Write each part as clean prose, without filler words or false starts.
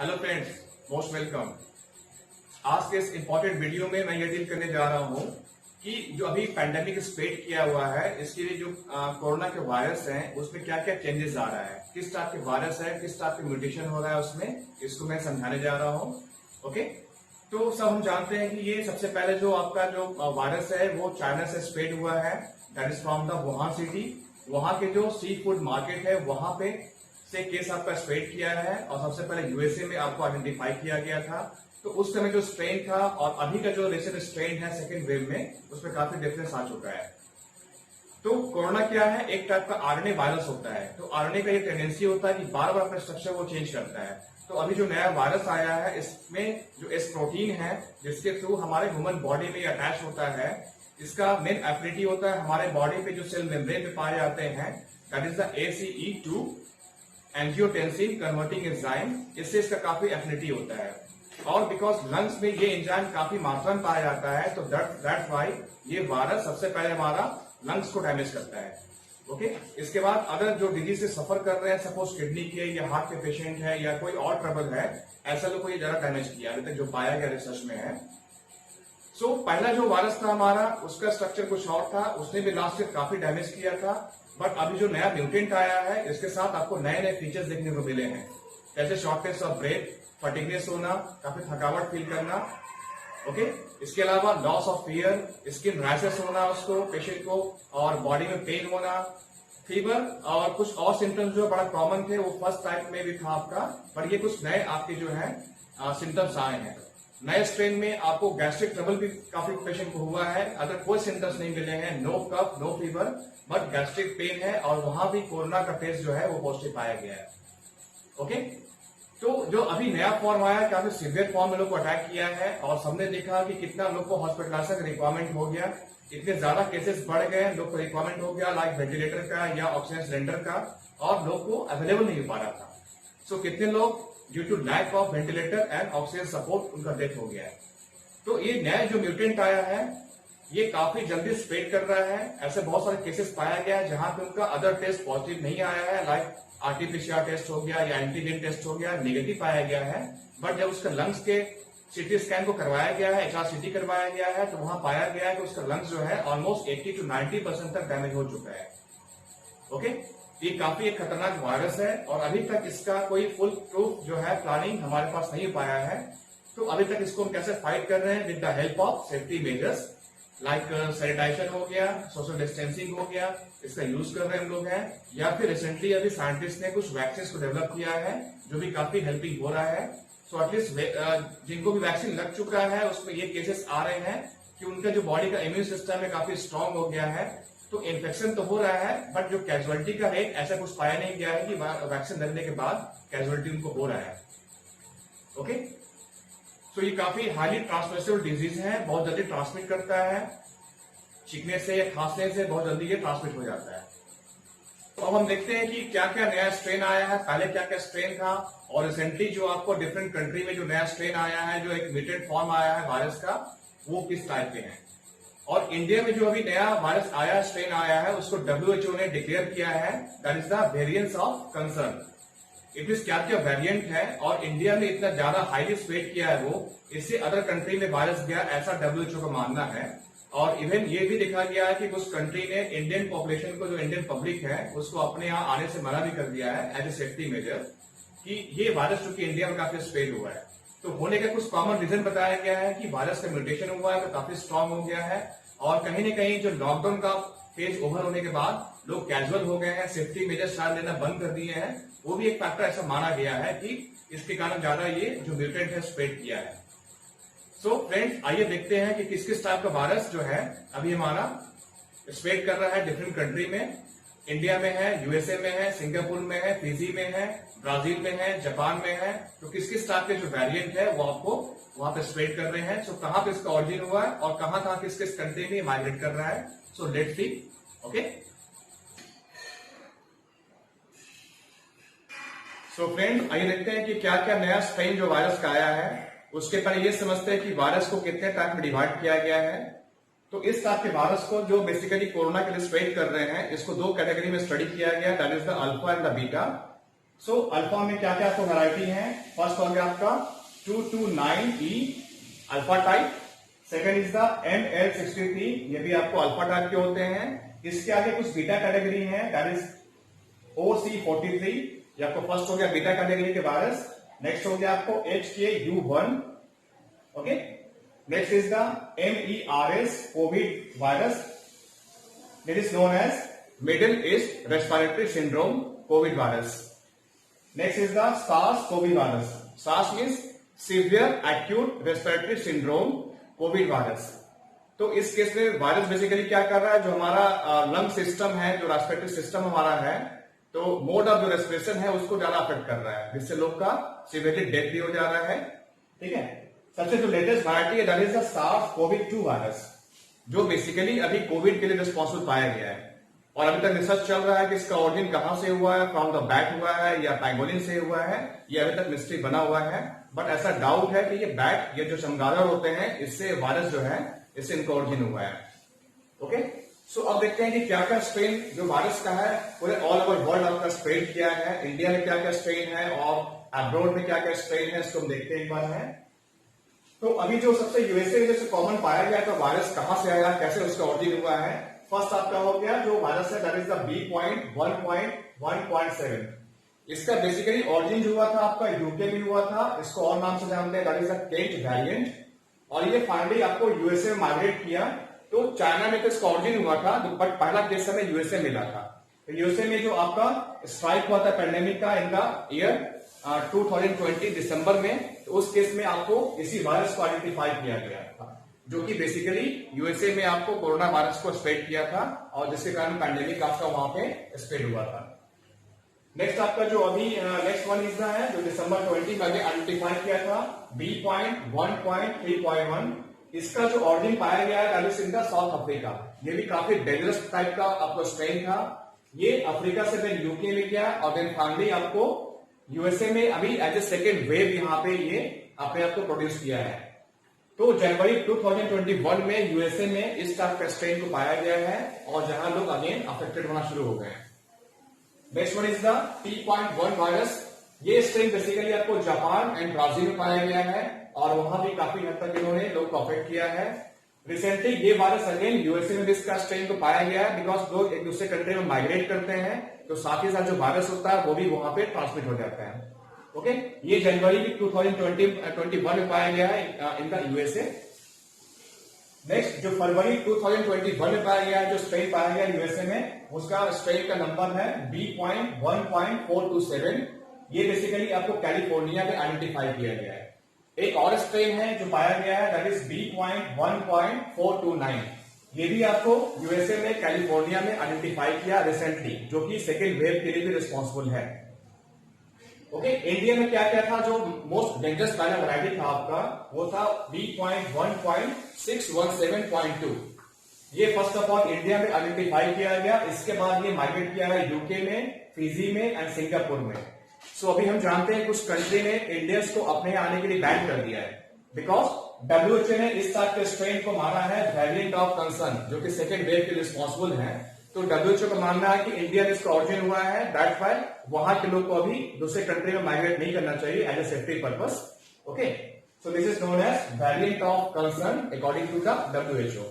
Hello friends, most welcome. आज के इस इंपॉर्टेंट वीडियो में मैं ये डील करने जा रहा हूँ कि जो अभी पैंडेमिक स्प्रेड किया हुआ है, इसके लिए जो कोरोना के वायरस हैं उसमें क्या क्या चेंजेस आ रहा है, किस टाइप के वायरस है, किस टाइप के म्यूटेशन हो रहा है उसमें, इसको मैं समझाने जा रहा हूँ। ओके, तो सब हम जानते हैं कि ये सबसे पहले जो आपका जो वायरस है वो चाइना से स्प्रेड हुआ है, that is from the Wuhan city. वहां के जो सी फूड मार्केट है वहां पे से केस आपका स्प्रेड किया है और सबसे पहले यूएसए में आपको आइडेंटिफाई किया गया था। तो उस समय जो स्ट्रेन था और अभी का जो रिसेंट स्ट्रेन है सेकेंड वेव में, उसमें काफी डिफरेंस आ चुका है। तो कोरोना क्या है, एक टाइप का आरएनए वायरस होता है। तो आरएनए का ये टेंडेंसी होता है कि बार बार अपना स्ट्रक्चर वो चेंज करता है। तो अभी जो नया वायरस आया है इसमें जो एस प्रोटीन है जिसके थ्रू हमारे ह्यूमन बॉडी में अटैच होता है, इसका मेन एफिनिटी होता है हमारे बॉडी पे जो सेल मेम्ब्रेन में पाए जाते हैं, that is the ACE2 angiotensin converting enzyme. इससे इसका काफी एफिनिटी होता है और बिकॉज लंग्स में ये एंजाइम काफी मात्रा में पाया जाता है, तो दैट्स व्हाई ये वायरस सबसे पहले हमारा लंग्स को डैमेज करता है। ओके, इसके बाद अगर जो डिजीज से सफर कर रहे हैं, सपोज किडनी के या हार्ट के पेशेंट है या कोई और ट्रबल है, ऐसा लोग को ये ज्यादा डैमेज किया अभी तक जो पाया गया रिसर्च में है। सो पहला जो वायरस था हमारा, उसका स्ट्रक्चर कुछ और था, उसने भी लास्ट ईयर काफी डैमेज किया था। बट अभी जो नया म्यूटेंट आया है इसके साथ आपको नए नए फीचर्स देखने को मिले हैं, जैसे शॉर्टनेस ऑफ ब्रेथ, फटीगनेस होना, काफी थकावट फील करना। ओके, इसके अलावा loss of fear, skin rashes होना उसको पेशेंट को, और बॉडी में पेन होना, फीवर और कुछ और सिम्टम्स जो बड़ा कॉमन थे वो फर्स्ट टाइप में भी था आपका, पर ये कुछ नए आपके जो है सिम्टम्स आए हैं। नए स्ट्रेन में आपको गैस्ट्रिक ट्रबल भी काफी पेशेंट को हुआ है, अगर कोई सिम्टम्स नहीं मिले हैं, no cough no fever, but gastric pain है और वहां भी कोरोना का टेस्ट जो है वो पॉजिटिव पाया गया है। ओके, तो जो अभी नया फॉर्म आया, काफी सीवियर फॉर्म में लोग को अटैक किया है और सबने देखा कि कितना लोग को हॉस्पिटलाइजेशन का रिक्वायरमेंट हो गया, इतने ज्यादा केसेस बढ़ गए, लोग को रिक्वायरमेंट हो गया लाइक वेंटिलेटर का या ऑक्सीजन सिलेंडर का, और लोग को अवेलेबल नहीं हो पा रहा था। सो कितने लोग due to lack of ventilator and oxygen support उनका डेथ हो गया है। तो ये नया जो म्यूटेंट आया है ये काफी जल्दी स्प्रेड कर रहा है। ऐसे बहुत सारे केसेस पाया गया है जहां पे उनका अदर टेस्ट पॉजिटिव नहीं आया है, लाइक आरटीपीसीआर टेस्ट हो गया या एंटीजन टेस्ट हो गया, नेगेटिव पाया गया है। बट जब उसका लंग्स के सीटी स्कैन को करवाया गया है, HRCT करवाया गया है, तो वहां पाया गया है कि उसका लंग्स जो है ऑलमोस्ट 80 to 90% तक डैमेज हो चुका है। ओके, ये काफी एक खतरनाक वायरस है और अभी तक इसका कोई फुल प्रूफ जो है प्लानिंग हमारे पास नहीं पाया है। तो अभी तक इसको हम कैसे फाइट कर रहे हैं, with the help of safety measures like sanitisation हो गया, सोशल डिस्टेंसिंग हो गया, इसका यूज कर रहे हैं हम लोग हैं, या फिर रिसेंटली अभी साइंटिस्ट ने कुछ वैक्सीन को डेवलप किया है जो भी काफी हेल्पिंग हो रहा है। सो एटलीस्ट जिनको भी वैक्सीन लग चुका है उसमें ये केसेस आ रहे हैं कि उनका जो बॉडी का इम्यून सिस्टम है काफी स्ट्रांग हो गया है, तो इन्फेक्शन तो हो रहा है बट जो कैजुअलिटी का रेट ऐसा कुछ पाया नहीं गया है कि वैक्सीन लगने के बाद कैजुअलिटी उनको हो रहा है। ओके, तो ये काफी हाईली ट्रांसमिसेबल डिजीज है, बहुत जल्दी ट्रांसमिट करता है, छींकने से या खांसने से बहुत जल्दी ये ट्रांसमिट हो जाता है। तो अब हम देखते हैं कि क्या क्या नया स्ट्रेन आया है, पहले क्या क्या स्ट्रेन था, और रिसेंटली जो आपको डिफरेंट कंट्री में जो नया स्ट्रेन आया है, जो एक म्यूटेंट फॉर्म आया है वायरस का, वो किस टाइप के हैं। और इंडिया में जो अभी नया वायरस आया, स्ट्रेन आया है, उसको WHO ने डिक्लेयर किया है, that is the variants of concern. It mean क्या क्या वेरिएंट है, और इंडिया में इतना ज्यादा हाईली स्प्रेड किया है वो, इससे अदर कंट्री में वायरस गया ऐसा WHO का मानना है। और इवन ये भी देखा गया है कि कुछ कंट्री ने इंडियन पॉपुलेशन को, जो इंडियन पब्लिक है, उसको अपने यहाँ आने से मना भी कर दिया है एज ए सेफ्टी मेजर, कि ये वायरस चूंकि इंडिया में काफी स्प्रेड हुआ है। तो होने का कुछ कॉमन रीजन बताया गया है कि वायरस का म्यूटेशन हुआ है तो काफी स्ट्रांग हो गया है, और कहीं न कहीं जो लॉकडाउन का फेज ओवर होने के बाद लोग कैजुअल हो गए हैं, सेफ्टी मेजर शायद लेना बंद कर दिए हैं, वो भी एक फैक्टर ऐसा माना गया है कि इसके कारण ज्यादा ये जो म्यूटेंट है स्प्रेड किया है। सो फ्रेंड्स, आइए देखते हैं कि किस किस टाइप का वायरस जो है अभी हमारा स्प्रेड कर रहा है डिफरेंट कंट्री में। इंडिया में है, यूएसए में है, सिंगापुर में है, फिजी में है, ब्राजील में है, जापान में है। तो किस किस टाइप के जो वेरिएंट है वो आपको वहां पे स्प्रेड कर रहे हैं। सो कहां पे इसका ऑरिजिन हुआ है और कहां कहां किस किस कंट्री में माइग्रेट कर रहा है। So let's see. Okay, so friend, आइए देखते हैं कि क्या क्या नया स्ट्रेन जो वायरस का आया है। उसके पहले ये समझते हैं कि वायरस को कितने टाइप में डिवाइड किया गया है। तो इस टाइप के वायरस को जो बेसिकली कोरोना के लिए स्प्रेड कर रहे हैं, इसको दो कैटेगरी में स्टडी किया गया, that is the alpha and the beta. So alpha में क्या क्या आपको वैरायटी है? फर्स्ट हो गया आपका 229E alpha type, second is the ML63, ये भी आपको अल्फा टाइप के होते हैं। इसके आगे कुछ बीटा कैटेगरी है, दैट इज OC43, ये आपको फर्स्ट हो गया बीटा कैटेगरी के वायरस। नेक्स्ट हो गया आपको HKU1, okay. Next is the MERS covid virus, it is known as Middle East respiratory syndrome covid virus. Next is the SARS covid virus, SARS means severe acute respiratory syndrome covid virus. तो इस case में virus basically क्या कर रहा है, जो हमारा lung system है, जो रेस्पिरेटरी सिस्टम हमारा है, तो मोड ऑफ जो रेस्पिरेशन है उसको ज्यादा अफेक्ट कर रहा है, जिससे लोग का सीवियरली डेथ भी हो जा रहा है, ठीक है। सबसे जो लेटेस्ट वैरायटी है that is the SARS-CoV-2 virus, जो बेसिकली अभी कोविड के लिए रिस्पॉन्सिबल पाया गया है। और अभी तक रिसर्च चल रहा है कि इसका ओरिजिन कहां से हुआ है, फ्रॉम द बैट हुआ है या पैंगोलिन से हुआ है, ये अभी तक मिस्ट्री बना हुआ है। बट ऐसा डाउट है कि ये बैट, ये जो चमगादड़ होते हैं, इससे वायरस जो है, इससे इनका ओरिजिन हुआ है, ओके। सो अब देखते हैं कि क्या क्या स्ट्रेन जो वायरस का है पूरे ऑल ओवर वर्ल्ड आपका स्प्रेड किया है, इंडिया में क्या क्या स्ट्रेन है और अब्रॉड में क्या क्या स्ट्रेन है, इसको हम देखते हैं एक बार है। तो अभी जो सबसे यूएसए में जैसे कॉमन पाया गया तो वायरस कहां से आया, कैसे उसका ओरिजिन हुआ है। फर्स्ट आपका हो गया जो वायरस है दैट इज द B.1.1.7, इसका बेसिकली ओरिजिन जो हुआ था आपका यूके में हुआ था, इसको और नाम से जानते हैं that is the Kent variant, और ये फाइनली आपको यूएसए में माइग्रेट किया। तो चाइना में तो इसका ओरिजिन हुआ था, बट पहला केस हमें यूएसए मिला था। तो यूएसए में जो आपका स्ट्राइक हुआ था पैंडेमिक का इन द ईयर 2020 दिसंबर में, तो उस केस में आपको इसी वायरस को आइडेंटिफाई किया गया था, जो कि बेसिकली यूएसए में आपको कोरोना वायरस को स्प्रेड किया था और जिसके कारण पैंडेमिक आपका वहां पे स्प्रेड हुआ था। नेक्स्ट आपका जो अभी नेक्स्ट वन इज है जो दिसंबर 20 में आइडेंटिफाई किया था B.1.3.1, इसका जो ओरिजिन पाया गया है that is in the south Africa. ये भी काफी डेंजरस टाइप का आपको स्ट्रेन था, ये अफ्रीका से देन यूके में गया और देन फाइनली आपको यूएसए में अभी एज ए सेकेंड वेव यहाँ पे ये अपने आप को प्रोड्यूस किया है। तो जनवरी 2021 में यूएसए में इस टाइप का स्ट्रेन को पाया गया है और जहां लोग अगेन अफेक्टेड होना शुरू हो गए हैं। Next one is the P.1 virus, ये स्ट्रेन बेसिकली आपको जापान एंड ब्राजील में पाया गया है और वहां भी काफी हद तक इन्होंने लोग को अफेक्ट किया है। रिसेंटली ये वायरस अगेन यूएसए में भी इसका स्ट्रेन को पाया गया है, बिकॉज लोग एक दूसरे कंट्री में माइग्रेट करते हैं, तो साथ ही साथ जो वायरस होता है वो भी वहां पे ट्रांसमिट हो जाता है, ओके। ये जनवरी 2021 में पाया गया है इन द यूएसए। नेक्स्ट जो फरवरी 2021 में पाया गया है जो स्ट्रेन पाया गया यूएसए में, उसका स्ट्रेन का नंबर है B.1.427, ये बेसिकली आपको कैलिफोर्निया में आइडेंटिफाई किया गया है। एक और स्ट्रेन है जो पाया गया है दैट इज B.1.429, ये भी आपको यूएसए में कैलिफोर्निया में आइडेंटिफाई किया रिसेंटली, जो कि सेकेंड वेव के लिए भी रिस्पॉन्सिबल है, ओके। इंडिया में क्या क्या था जो मोस्ट डेंजरस पहला वैरायटी था आपका, वो था B.1.617.2, ये फर्स्ट ऑफ ऑल इंडिया में आइडेंटिफाई किया गया। इसके बाद ये माइग्रेट किया है यूके में, फिजी में एंड सिंगापुर में। सो अभी हम जानते हैं कुछ कंट्री ने इंडियंस को अपने आने के लिए बैन कर दिया है, बिकॉज WHO ने इस टाइप के स्ट्रेन को माना है वेरिएंट ऑफ कंसर्न, जो कि सेकेंड वेव के रिस्पॉन्सिबल है। तो WHO का मानना है कि इंडिया में इसका ओरिजिन हुआ है, दैट्स व्हाई वहां के लोग को अभी दूसरे कंट्री में माइग्रेट नहीं करना चाहिए as a safety purpose, okay. So this is known as variant of concern according to the WHO।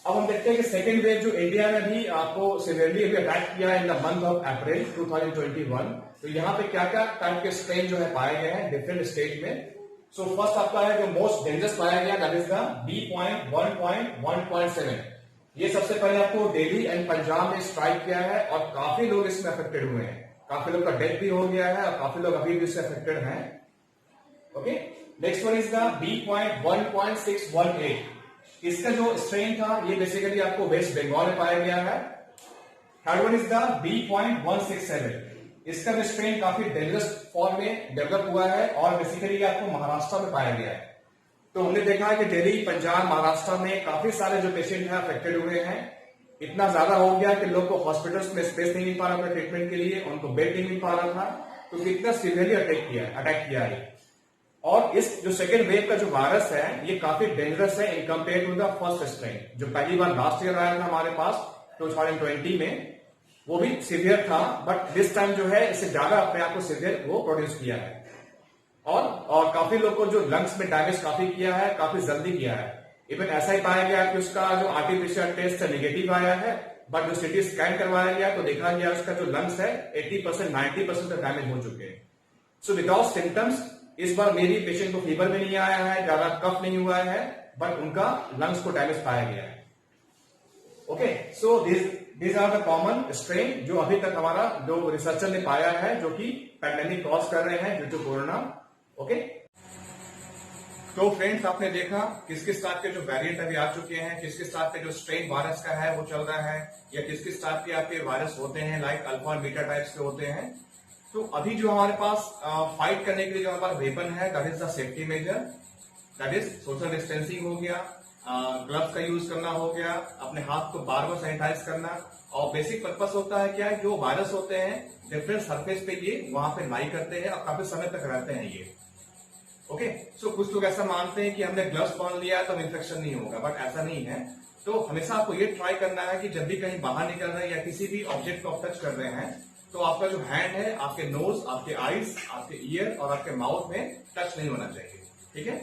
अब हम देखते हैं कि सेकेंड वेव जो इंडिया में भी आपको सिवियरली अभी अटैक किया है in the month of April 2021, तो यहाँ पे क्या क्या टाइप के स्ट्रेन जो है पाए गए हैं डिफरेंट स्टेट में। सो फर्स्ट आपका है जो मोस्ट डेंजरस पाया गया दैट इज द B.1.1.7, ये सबसे पहले आपको दिल्ली एंड पंजाब में स्ट्राइक किया है और काफी लोग इसमें अफेक्टेड हुए हैं, काफी लोग का डेथ भी हो गया है और काफी लोग अभी भी इससे अफेक्टेड हैं, okay. Next one is the B.1.618, इसका जो स्ट्रेन था ये बेसिकली आपको वेस्ट बंगाल में पाया गया है। Third one is the B.167, इसका भी स्ट्रेन काफी डेंजरस फॉर्म में डेवलप हुआ है और बेसिकली आपको महाराष्ट्र में पाया गया है। तो हमने देखा है कि दिल्ली, पंजाब, महाराष्ट्र में काफी सारे जो पेशेंट हैं अफेक्टेड हुए हैं। इतना ज्यादा हो गया कि लोग को हॉस्पिटल्स में स्पेस नहीं मिल पा रहा था ट्रीटमेंट के लिए, उनको बेड नहीं मिल पा रहा था, तो कितना सीवियरली अटैक किया है। और इस जो सेकेंड वेव का जो वायरस है ये काफी डेंजरस है in compare to the first strain, जो पहली बार लास्ट ईयर आया था हमारे पास 2020 में। वो भी सीवियर था, बट दिस टाइम जो है इससे ज्यादा अपने आप को सीवियर वो प्रोड्यूस किया है। और काफी लोग को जो लंग्स में डैमेज काफी किया है, काफी जल्दी किया है। इवन ऐसा ही पाया गया कि उसका जो आरटीपीसीआर टेस्ट है नेगेटिव आया है, बट जो सीटी स्कैन करवाया गया तो देखा गया उसका जो लंग्स है 80% 90% तक डैमेज हो चुके हैं। सो विदाउट सिम्टम्स इस बार मेरी पेशेंट को फीवर भी नहीं आया है, ज्यादा कफ नहीं हुआ है, बट उनका लंग्स को डैमेज पाया गया है। Okay, so these are the common strain जो अभी तक हमारा जो रिसर्चर ने पाया है, जो कि पैंडेमिक कॉज कर रहे हैं ड्यू टू कोरोना। ओके, तो फ्रेंड्स आपने देखा किस किस टाइप के जो वेरिएंट अभी आ चुके हैं, किस किस टाइप के जो स्ट्रेन वायरस का है वो चल रहा है, या किस किस टाइप के आपके वायरस होते हैं, लाइक अल्फा और बीटा टाइप्स के होते हैं। तो अभी जो हमारे पास फाइट करने के लिए जो हमारा वेपन है, that is the safety major, that is social distancing हो गया, ग्लव्स का यूज करना हो गया, अपने हाथ को बार बार सैनिटाइज करना। और बेसिक पर्पस होता है क्या है, जो वायरस होते हैं डिफरेंट सरफेस पे ये वहां पे लाई करते हैं और काफी समय तक रहते हैं ये। ओके, सो कुछ लोग ऐसा मानते हैं कि हमने ग्लव्स पहन लिया तो इन्फेक्शन नहीं होगा, बट ऐसा नहीं है। तो हमेशा आपको ये ट्राई करना है कि जब भी कहीं बाहर निकल रहे हैं या किसी भी ऑब्जेक्ट को आप टच कर रहे हैं, तो आपका जो हैंड है आपके नोज, आपके आईज, आपके ईयर और आपके माउथ में टच नहीं होना चाहिए। ठीक है,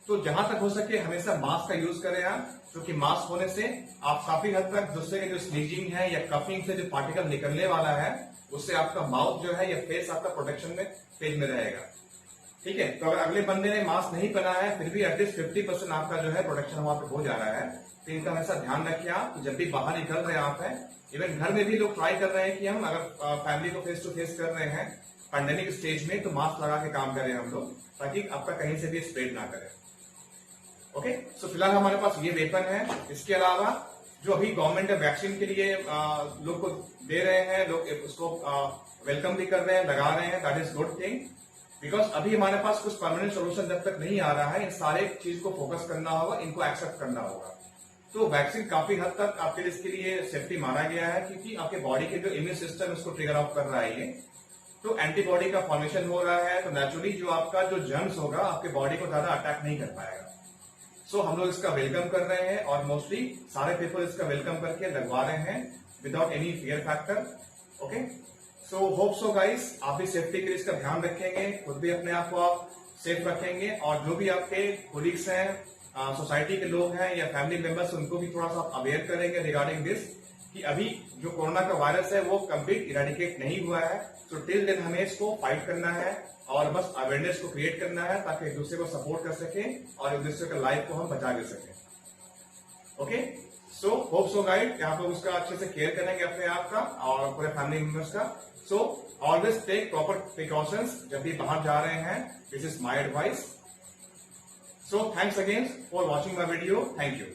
तो जहां तक हो सके हमेशा मास्क का यूज करें आप, क्योंकि मास्क होने से आप काफी हद तक दूसरे के जो स्नीजिंग है या कफिंग से जो पार्टिकल निकलने वाला है उससे आपका माउथ जो है या फेस आपका प्रोटेक्शन में फेज में रहेगा। ठीक है, तो अगर अगले बंदे ने मास्क नहीं पहना है फिर भी एटलीस्ट 50% आपका जो है प्रोटेक्शन वहां पे हो जा रहा है। तो इनका हमेशा ध्यान रखिए आप, जब भी बाहर निकल रहे हैं आप हैं। इवन घर में भी लोग ट्राई कर रहे हैं कि हम अगर फैमिली को फेस टू फेस कर रहे हैं पैंडेमिक स्टेज में, तो मास्क लगा के काम करें हम लोग, ताकि आपका कहीं से भी स्प्रेड ना करे। ओके, सो फिलहाल हमारे पास ये वेपन है। इसके अलावा जो अभी गवर्नमेंट वैक्सीन के लिए लोग को दे रहे हैं, लोग उसको वेलकम भी कर रहे हैं, लगा रहे हैं, that is good thing. Because अभी हमारे पास कुछ परमानेंट सोल्यूशन जब तक नहीं आ रहा है, इन सारे चीज को फोकस करना होगा, इनको एक्सेप्ट करना होगा। तो वैक्सीन काफी हद तक आपके लिए इसके लिए सेफ्टी माना गया है, क्योंकि आपके बॉडी के जो इम्यून सिस्टम इसको ट्रिगर ऑफ कर रहा है ये, तो एंटीबॉडी का फॉर्मेशन हो रहा है, तो नेचुरली जो आपका जो जर्म्स होगा आपके बॉडी को ज्यादा अटैक नहीं कर पाएगा। सो हम लोग इसका वेलकम कर रहे हैं और मोस्टली सारे पीपल इसका वेलकम करके लगवा रहे हैं without any fear factor. Okay, so hope so guys, आप भी सेफ्टी के लिए इसका ध्यान रखेंगे, खुद भी अपने आप को आप सेफ रखेंगे, और जो भी आपके कोलीग्स हैं, सोसाइटी के लोग हैं या फैमिली मेंबर्स, उनको भी थोड़ा सा अवेयर करेंगे रिगार्डिंग दिस, कि अभी जो कोरोना का वायरस है वो कंप्लीट इरेडिकेट नहीं हुआ है। तो टिल देन हमें इसको फाइट करना है और बस अवेयरनेस को क्रिएट करना है, ताकि एक दूसरे को सपोर्ट कर सके और एक दूसरे का लाइफ को हम बचा ले सके। Okay, so hope so guide, यहाँ पर उसका अच्छे से केयर करेंगे अपने आप का और पूरे फैमिली मेंबर्स का। So always take proper precautions जब भी बाहर जा रहे हैं, this is my advice. So thanks again for watching my video, thank you.